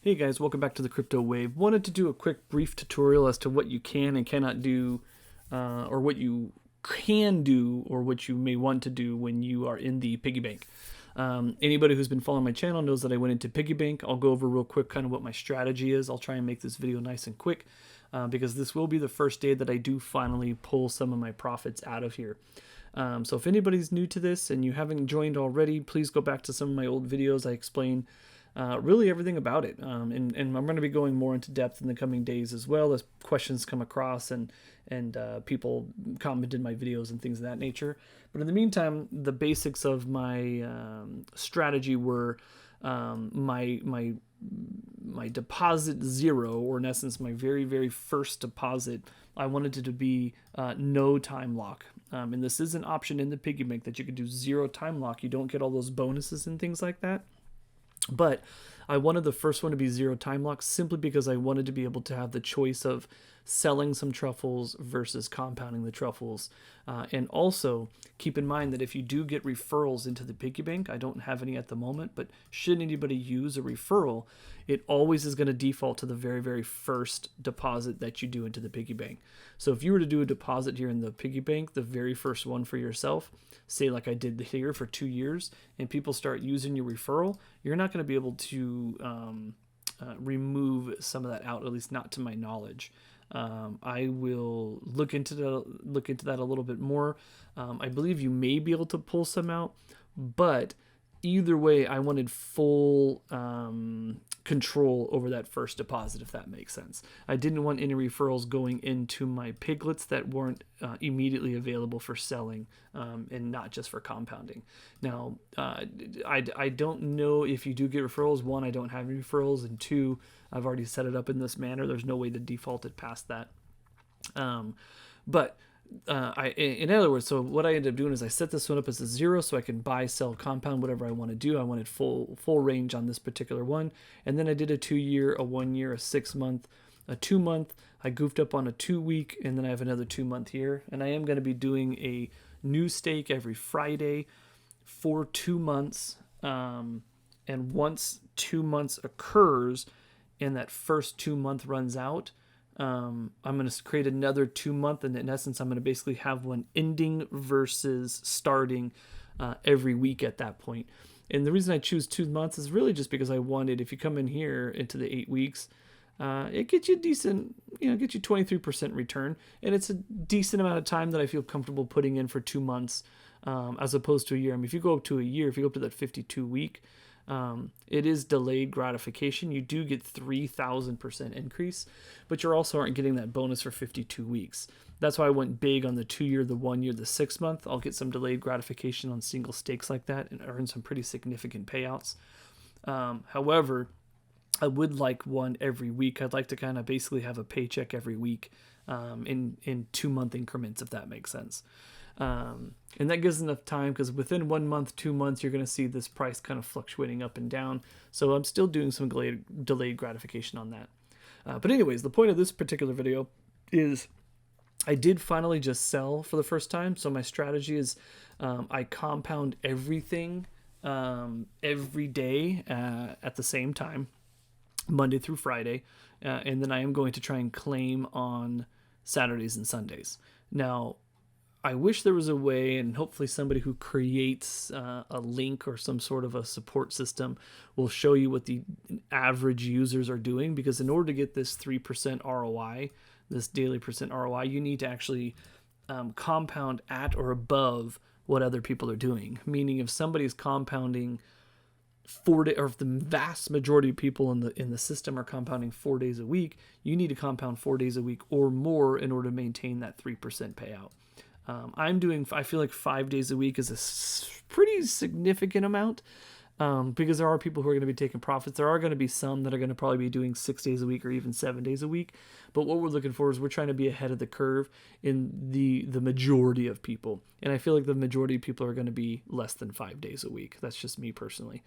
Hey guys, welcome back to the Crypto Wave. Wanted to do a quick brief tutorial as to what you can and cannot do, or what you can do, or what you may want to do when you are in the piggy bank. Anybody who's been following my channel knows that I went into piggy bank. I'll go over real quick kind of what my strategy is. I'll try and make this video nice and quick because this will be the first day that I do finally pull some of my profits out of here. So if anybody's new to this and you haven't joined already, please go back to some of my old videos. I explain really everything about it, and I'm going to be going more into depth in the coming days as well as questions come across and people comment in my videos and things of that nature. But in the meantime, the basics of my strategy were my deposit zero, or in essence my very first deposit. I wanted it to be no time lock, and this is an option in the piggy bank that you can do zero time lock. You don't get all those bonuses and things like that. But I wanted the first one to be zero time lock simply because I wanted to be able to have the choice of selling some truffles versus compounding the truffles. And also keep in mind that if you do get referrals into the piggy bank, I don't have any at the moment, but should anybody use a referral, it always is going to default to the very first deposit that you do into the piggy bank. So if you were to do a deposit here in the piggy bank, the very first one for yourself, say like I did here for 2 years, and people start using your referral, you're not going to be able to remove some of that out, at least not to my knowledge. I will look into that a little bit more. I believe you may be able to pull some out, but either way, I wanted full control over that first deposit, if that makes sense. I didn't want any referrals going into my piglets that weren't immediately available for selling, and not just for compounding. Now, I don't know if you do get referrals. One, I don't have any referrals, and two, I've already set it up in this manner. There's no way to default it past that. In other words, so what I ended up doing is I set this one up as a zero so I can buy, sell, compound, whatever I want to do. I wanted full range on this particular one. And then I did a 2 year, a 1 year, a 6 month, a 2 month. I goofed up on a 2 week, and then I have another 2 month here. And I am going to be doing a new stake every Friday for 2 months. And once 2 months occurs and that first 2 month runs out, I'm going to create another 2 month, and in essence, I'm going to basically have one ending versus starting every week at that point. And the reason I choose 2 months is really just because I wanted, if you come in here into the 8 weeks, it gets you decent, get you 23% return, and it's a decent amount of time that I feel comfortable putting in for 2 months, as opposed to a year. I mean, if you go up to a year, if you go up to that 52 week, it is delayed gratification. You do get 3,000% increase, but you also aren't getting that bonus for 52 weeks. That's why I went big on the 2 year, the 1 year, the 6 month. I'll get some delayed gratification on single stakes like that and earn some pretty significant payouts. However, I would like one every week. I'd like to kind of basically have a paycheck every week, in 2 month increments, if that makes sense. And that gives enough time, because within 1 month, 2 months, you're going to see this price kind of fluctuating up and down. So I'm still doing some delayed gratification on that. But anyways, the point of this particular video is I did finally just sell for the first time. So my strategy is I compound everything every day at the same time, Monday through Friday. And then I am going to try and claim on Saturdays and Sundays. Now, I wish there was a way, and hopefully somebody who creates a link or some sort of a support system will show you what the average users are doing, because in order to get this 3% ROI, this daily percent ROI, you need to actually compound at or above what other people are doing. Meaning if somebody's compounding 4 days, or if the vast majority of people in the system are compounding 4 days a week, you need to compound 4 days a week or more in order to maintain that 3% payout. I feel like 5 days a week is a pretty significant amount, because there are people who are going to be taking profits. There are going to be some that are going to probably be doing 6 days a week or even 7 days a week. But what we're looking for is we're trying to be ahead of the curve in the majority of people. And I feel like the majority of people are going to be less than 5 days a week. That's just me personally.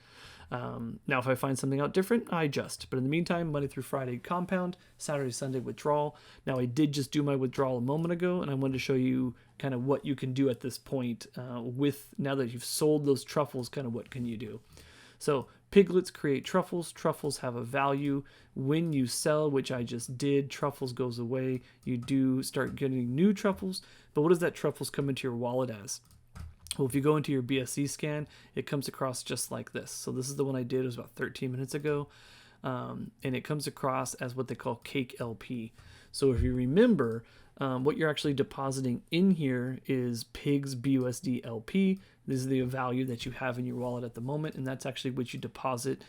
Now, if I find something out different, I adjust. But in the meantime, Monday through Friday compound, Saturday, Sunday withdrawal. Now, I did just do my withdrawal a moment ago, and I wanted to show you kind of what you can do at this point with, now that you've sold those truffles, kind of what can you do. So Piglets create truffles. Truffles have a value. When you sell, which I just did, truffles goes away. You do start getting new truffles. But what does that truffles come into your wallet as? Well, if you go into your BSC scan, it comes across just like this. So this is the one I did. It was about 13 minutes ago. And it comes across as what they call cake LP. So if you remember, what you're actually depositing in here is Pigs BUSD LP. This is the value that you have in your wallet at the moment, and that's actually what you deposit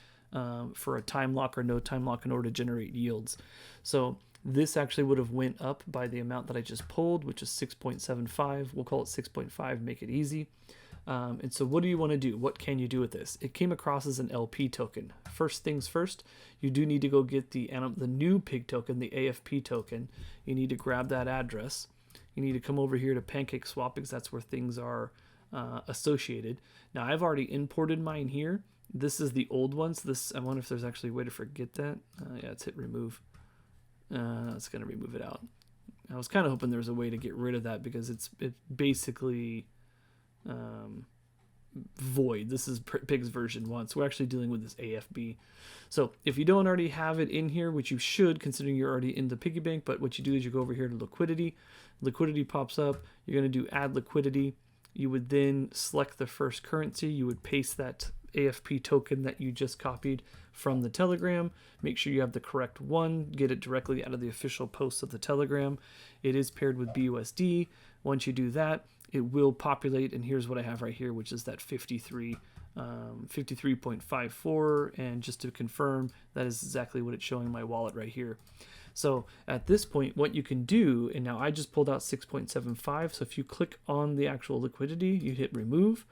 for a time lock or no time lock in order to generate yields. So this actually would have went up by the amount that I just pulled, which is 6.75. We'll call it 6.5, make it easy. And so what do you want to do? What can you do with this? It came across as an LP token. First things first, you do need to go get the new pig token, the AFP token. You need to grab that address. You need to come over here to PancakeSwap because that's where things are associated. Now I've already imported mine here. This is the old ones. This, I wonder if there's actually a way to forget that. Yeah, it's hit remove. It's going to remove it out. I was kind of hoping there was a way to get rid of that because it's basically void. This is Pig's version 1, so we're actually dealing with this AFB. So if you don't already have it in here, which you should considering you're already in the piggy bank, but what you do is you go over here to liquidity. Liquidity pops up. You're going to do add liquidity. You would then select the first currency. You would paste that AFP token that you just copied from the Telegram. Make sure you have the correct one. Get it directly out of the official post of the Telegram. It is paired with BUSD. Once you do that, it will populate, and here's what I have right here, which is that 53.54, and just to confirm, that is exactly what it's showing in my wallet right here. So at this point, what you can do, and now I just pulled out 6.75, so if you click on the actual liquidity, you hit remove,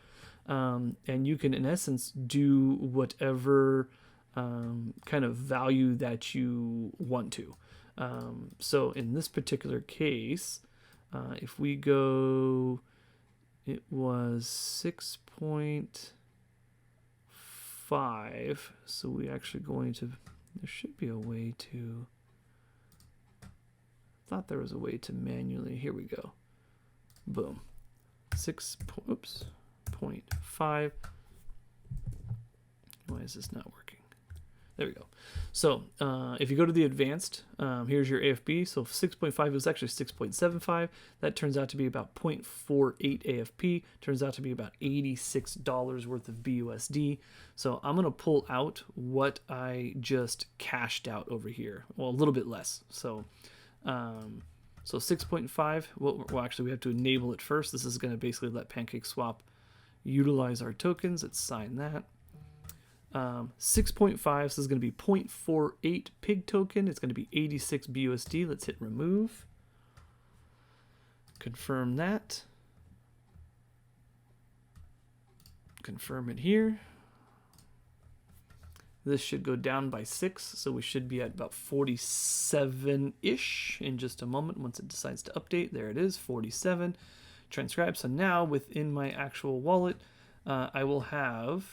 and you can, in essence, do whatever kind of value that you want to. So in this particular case, if we go, it was 6.5, so we actually going to, there should be a way to, I thought there was a way to manually, here we go, boom, 6.5, why is this not working? There we go. So if you go to the advanced, here's your AFB. So 6.5 is actually 6.75. That turns out to be about 0.48 AFP. Turns out to be about $86 worth of BUSD. So I'm going to pull out what I just cashed out over here. Well, a little bit less. So 6.5, well, actually we have to enable it first. This is going to basically let PancakeSwap utilize our tokens. Let's sign that. 6.5, so this is going to be 0.48 pig token. It's going to be 86 BUSD. Let's hit remove. Confirm that. Confirm it here. This should go down by 6, so we should be at about 47-ish in just a moment once it decides to update. There it is, 47. Transcribe. So now within my actual wallet, I will have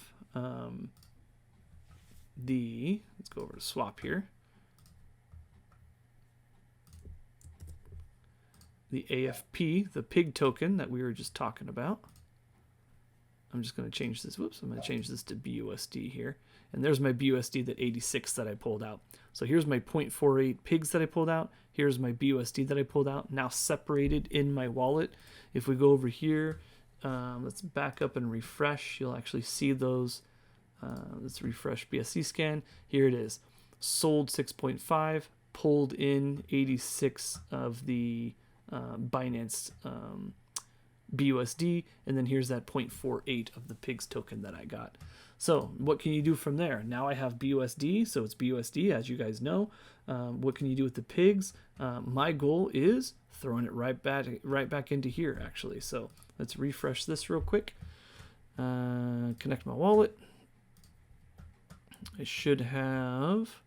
let's go over to swap here. The AFP, the pig token that we were just talking about. I'm just going to change this. Whoops, I'm going to change this to BUSD here. And there's my BUSD, that 86 that I pulled out. So here's my 0.48 pigs that I pulled out. Here's my BUSD that I pulled out, now separated in my wallet. If we go over here, let's back up and refresh. You'll actually see those. Let's refresh BSC scan. Here it is. Sold 6.5, pulled in 86 of the Binance BUSD, and then here's that 0.48 of the pigs token that I got. So what can you do from there? Now I have BUSD, so it's BUSD, as you guys know. What can you do with the pigs? My goal is throwing it right back into here, actually. So let's refresh this real quick. Connect my wallet. I should have.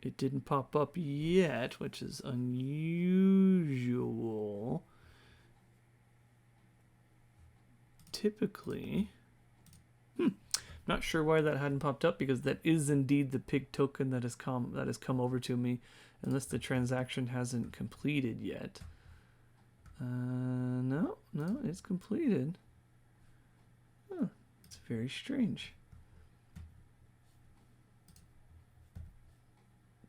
It didn't pop up yet, which is unusual. Typically, not sure why that hadn't popped up, because that is indeed the pig token that has come over to me, unless the transaction hasn't completed yet. No, it's completed. Huh, it's very strange.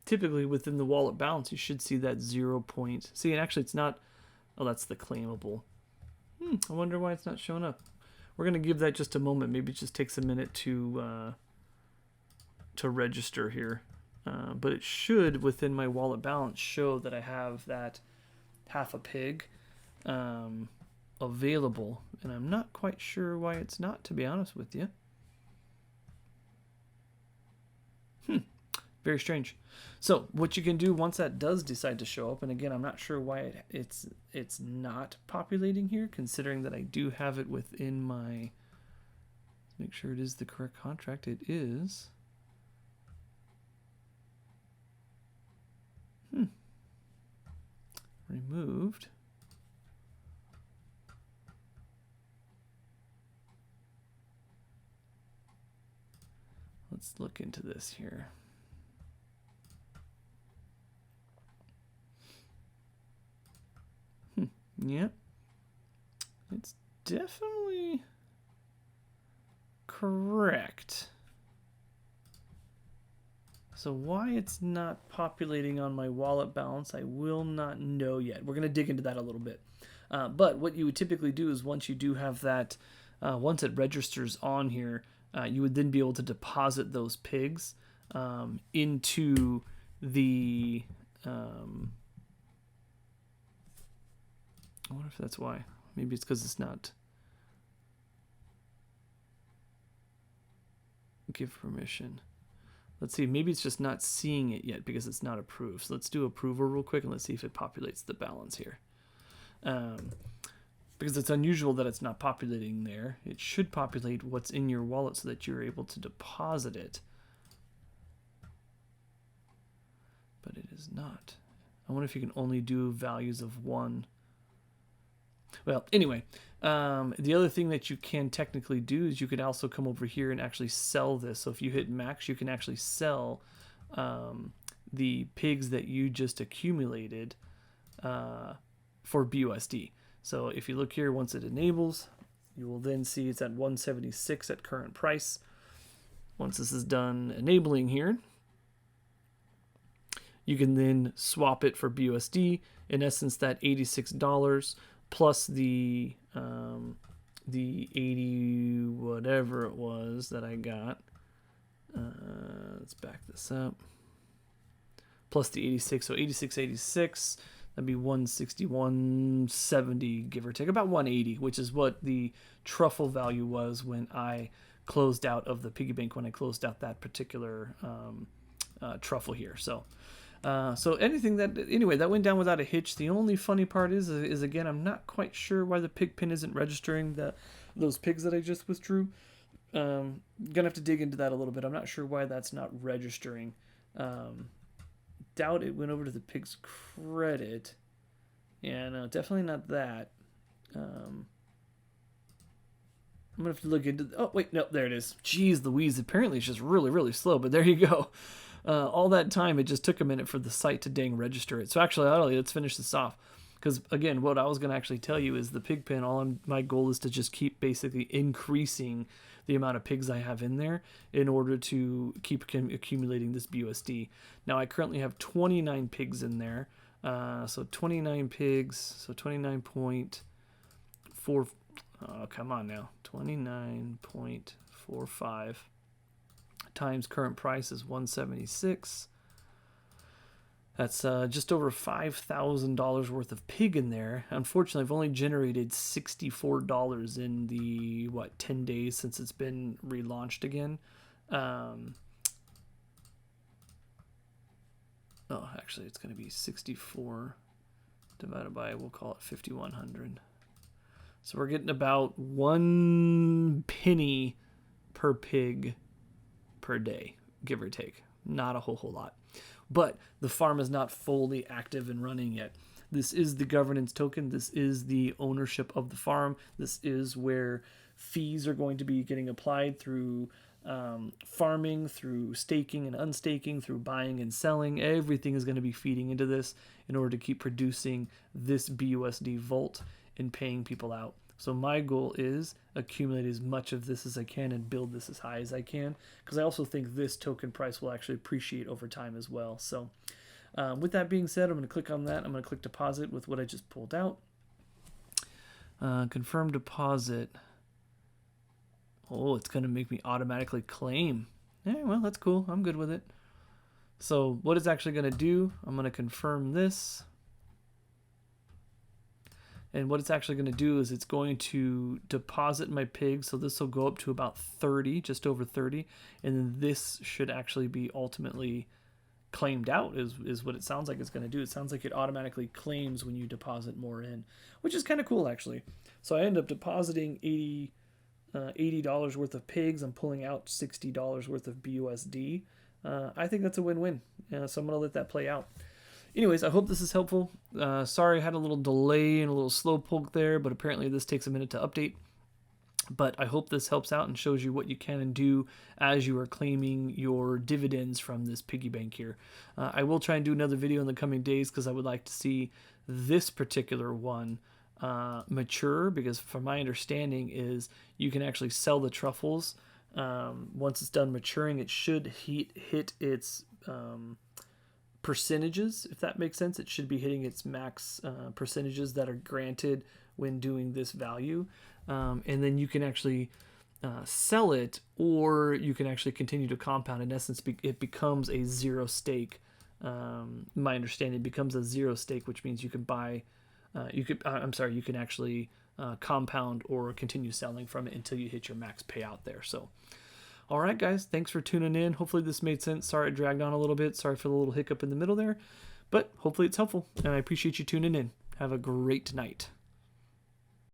Typically within the wallet balance, you should see that 0 point. See, and actually it's not. Oh, that's the claimable. I wonder why it's not showing up. We're gonna give that just a moment. Maybe it just takes a minute to register here. But it should, within my wallet balance, show that I have that half a pig available. And I'm not quite sure why it's not, to be honest with you. Very strange. So what you can do once that does decide to show up, and again, I'm not sure why it's not populating here, considering that I do have it within my, make sure it is the correct contract. It is. Removed. Let's look into this here. Yeah, it's definitely correct. So why it's not populating on my wallet balance, I will not know yet. We're going to dig into that a little bit. But what you would typically do is once you do have that, once it registers on here, you would then be able to deposit those pigs into the... I wonder if that's why. Maybe it's because it's not. Give permission. Let's see. Maybe it's just not seeing it yet because it's not approved. So let's do approval real quick and let's see if it populates the balance here. Because it's unusual that it's not populating there. It should populate what's in your wallet so that you're able to deposit it. But it is not. I wonder if you can only do values of 1. Well, anyway, the other thing that you can technically do is you could also come over here and actually sell this. So if you hit max, you can actually sell the pigs that you just accumulated for BUSD. So if you look here, once it enables, you will then see it's at 176 at current price. Once this is done enabling here, you can then swap it for BUSD. In essence, that $86 plus the 80 whatever it was that I got. Let's back this up. Plus the 86, so 86.86. That'd be 161.70, give or take, about 180, which is what the truffle value was when I closed out of the piggy bank, when I closed out that particular truffle here. So anything that, anyway, that went down without a hitch. The only funny part is again, I'm not quite sure why the pig pin isn't registering those pigs that I just withdrew. Gonna have to dig into that a little bit. I'm not sure why that's not registering. Doubt it went over to the pig's credit. Yeah, no, definitely not that. I'm gonna have to look into. Oh wait, no, there it is. Jeez Louise, apparently it's just really, really slow. But there you go. All that time, it just took a minute for the site to dang register it. So actually, let's finish this off. Because again, what I was going to actually tell you is the pig pen, my goal is to just keep basically increasing the amount of pigs I have in there in order to keep accumulating this BUSD. Now I currently have 29 pigs in there. So 29 pigs, so 29.4, oh, come on now, 29.45 times current price is 176. That's just over $5,000 worth of pig in there. Unfortunately, I've only generated $64 in the 10 days since it's been relaunched again. Oh, actually, it's going to be 64 divided by, we'll call it 5,100. So we're getting about 1 penny per pig per day, give or take. Not a whole lot. But the farm is not fully active and running yet. This is the governance token. This is the ownership of the farm. This is where fees are going to be getting applied through farming, through staking and unstaking, through buying and selling. Everything is going to be feeding into this in order to keep producing this BUSD vault and paying people out. So my goal is accumulate as much of this as I can and build this as high as I can, because I also think this token price will actually appreciate over time as well. So with that being said, I'm going to click on that. I'm going to click deposit with what I just pulled out. Confirm deposit. Oh, it's going to make me automatically claim. Yeah, well, that's cool. I'm good with it. So what it's actually going to do, I'm going to confirm this. And what it's actually going to do is it's going to deposit my pig. So this will go up to about 30, just over 30. And then this should actually be ultimately claimed out is what it sounds like it's going to do. It sounds like it automatically claims when you deposit more in, which is kind of cool actually. So I end up depositing $80 worth of pigs. I'm pulling out $60 worth of BUSD. I think that's a win-win. So I'm going to let that play out. Anyways, I hope this is helpful. Sorry I had a little delay and a little slow poke there, but apparently this takes a minute to update. But I hope this helps out and shows you what you can and do as you are claiming your dividends from this piggy bank here. I will try and do another video in the coming days because I would like to see this particular one mature, because from my understanding is you can actually sell the truffles. Once it's done maturing, it should hit its percentages, if that makes sense. It should be hitting its max percentages that are granted when doing this value. And then you can actually sell it, or you can actually continue to compound. In essence, it becomes a zero stake. My understanding, it becomes a zero stake, which means you can buy, you can actually compound or continue selling from it until you hit your max payout there. So, all right, guys, thanks for tuning in. Hopefully this made sense. Sorry it dragged on a little bit. Sorry for the little hiccup in the middle there, but hopefully it's helpful, and I appreciate you tuning in. Have a great night.